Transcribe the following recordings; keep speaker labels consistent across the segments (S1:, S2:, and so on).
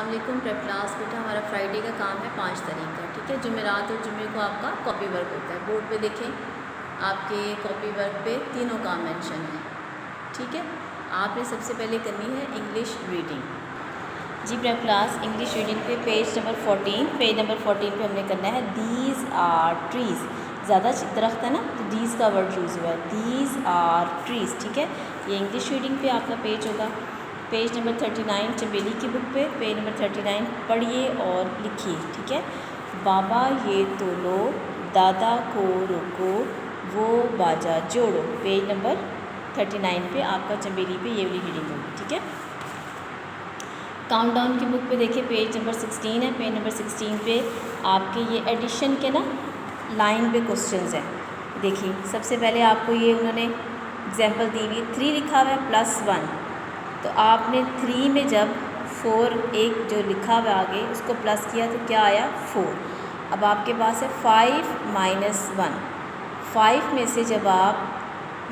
S1: वालेकुम prep class. बेटा हमारा फ्राइडे का काम है 5 तारीख का, ठीक है। जुमेरात और जुमे को आपका कॉपी वर्क होता है। बोर्ड पे देखें, आपके कॉपी वर्क पे तीनों काम मेंशन है, ठीक है। आपने सबसे पहले करनी है इंग्लिश रीडिंग। जी प्रेप क्लास, इंग्लिश रीडिंग पे पेज नंबर 14 पे हमने करना है दीज आर ट्रीज़। ज़्यादा दरख्त है ना, तो दीज का वर्ड यूज़ हुआ है, दीज आर ट्रीज़, ठीक है। ये इंग्लिश रीडिंग पे आपका पेज होगा। पेज नंबर 39 चमेली की बुक पे पेज नंबर 39 पढ़िए और लिखिए, ठीक है। बाबा ये तो लो, दादा को रोको, वो बाजा जोड़ो। पेज नंबर 39 पे आपका चमेली पे ये वाली रीडिंग होगी, ठीक है। काउंटडाउन की बुक पे देखिए, पेज नंबर 16 है। पेज नंबर 16 पे आपके ये एडिशन के ना लाइन पे क्वेश्चंस हैं। देखिए सबसे पहले आपको ये उन्होंने एग्जांपल दी हुई 3 लिखा हुआ है +1, तो आपने 3 में जब 4 एक जो लिखा हुआ आगे उसको प्लस किया तो क्या आया 4। अब आपके पास है 5 - 1, 5 में से जब आप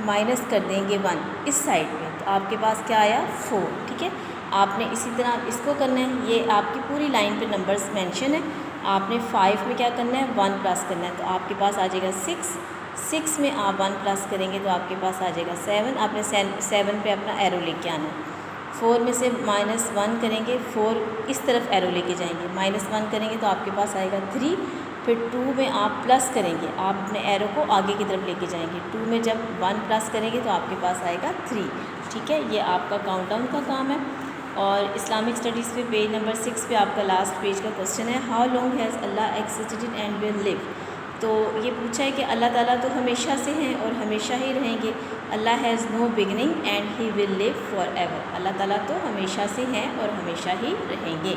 S1: माइनस कर देंगे 1 इस साइड पे तो आपके पास क्या आया 4, ठीक है। आपने इसी तरह इसको करना है। ये आपकी पूरी लाइन पे नंबर्स मेंशन है। आपने 5 में क्या करना है 1 प्लस करना है, तो आपके पास आ जाएगा 6 में आप 1 प्लस करेंगे तो आपके पास आ जाएगा 7। आपने 7 पे अपना एरो लेके आना है। 4 में से -1 करेंगे, 4 इस तरफ एरो लेके जाएंगे, -1 करेंगे तो आपके पास आएगा 3। फिर 2 में आप प्लस करेंगे, आप अपने एरो को आगे की तरफ लेके जाएंगे। 2 में जब 1 प्लस करेंगे तो आपके पास आएगा 3, ठीक है। ये आपका काउंटडाउन का काम है। और इस्लामिक स्टडीज़ पे पेज नंबर 6 पे आपका लास्ट पेज का क्वेश्चन है, how long has Allah existed and will live. तो ये पूछा है कि अल्लाह ताला तो हमेशा से हैं और हमेशा ही रहेंगे। Allah has no beginning and he will live forever. Allah ताला तो हमेशा से हैं और हमेशा ही रहेंगे,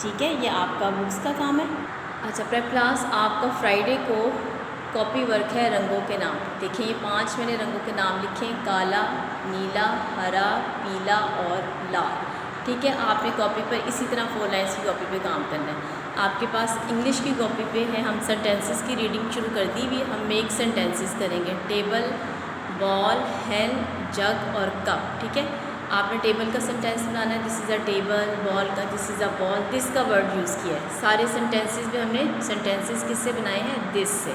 S1: ठीक है। ये आपका बुक्स का काम है। अच्छा प्रेप क्लास, आपका फ्राइडे को कॉपी वर्क है रंगों के नाम। देखिए ये 5 मैंने रंगों के नाम लिखे, काला, नीला, हरा, पीला और लाल, ठीक है। आपने कॉपी पर इसी तरह 4 लाइन्स की कॉपी पे काम करना है। आपके पास इंग्लिश की कॉपी पे है, हम सेंटेंसेस की रीडिंग शुरू कर दी हुई। हम मेक सेंटेंसेस करेंगे, टेबल, बॉल, हैन, जग और कप, ठीक है। आपने टेबल का सेंटेंस बनाना है, this is a table, ball का this is a ball, this का वर्ड यूज़ किया है। सारे सेंटेंसेस में हमने सेंटेंसेस किससे बनाए हैं, दिस से,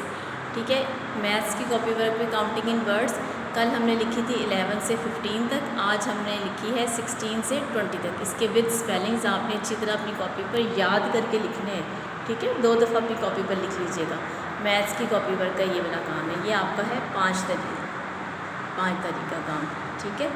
S1: ठीक है। मैथ्स की कॉपी वर्क पे काउंटिंग इन वर्ड्स कल हमने लिखी थी 11 से 15 तक, आज हमने लिखी है 16 से 20 तक। इसके विद स्पेलिंग्स आपने अच्छी तरह अपनी कॉपी पर याद करके लिखने हैं, ठीक है। 2 दफ़ा अपनी कॉपी पर लिख लीजिएगा। मैथ्स की कॉपी वर्क का ये वाला काम है, ये आपका है 5 तारीख का काम, ठीक है।